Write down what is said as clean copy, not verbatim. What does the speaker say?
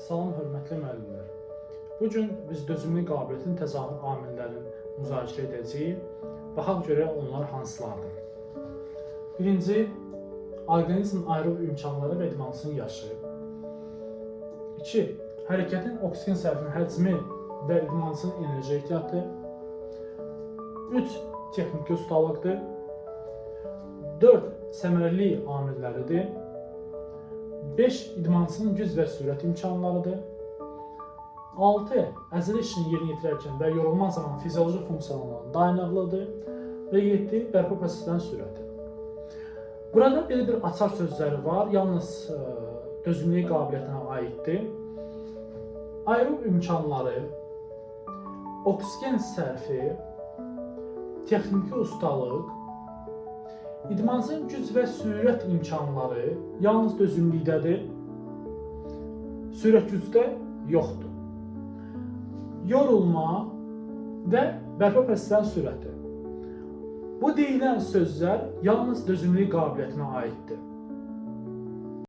Salam hörmətli müəllimlər. Bu gün biz dözümlülük qabiliyyətinin təzahür amillərini müzakirə edəcəyik. Baxaq görək onlar hansılardır. Birinci, orqanizmin aerob imkanları və idmansının yaşı. 2. Hərəkətin oksigen sərfinin həcmi və idmansının enerji ehtiyatı. 3. Texniki ustalıqdır. 4. Səmərəlilik amilləridir. 5. İdmansının güc və sürət imkanlarıdır. 6. Əzələ işini yerinə yetirərkən və yorulma zamanı fizioloji funksiyalarının dayanıqlıdır. Və 7. Bərpa proseslərin sürəti. Burada belə bir açar sözləri var, yalnız dözümlülük qabiliyyətinə aiddir. Aerob imkanları, oksigen sərfi, texniki ustalıq, idmansın güc və sürət imkanları yalnız dözümlükdədir, sürət gücdə yoxdur. Yorulma və bərpa proseslərin sürəti. Bu deyilən sözlər yalnız dözümlülük qabiliyyətinə aiddir.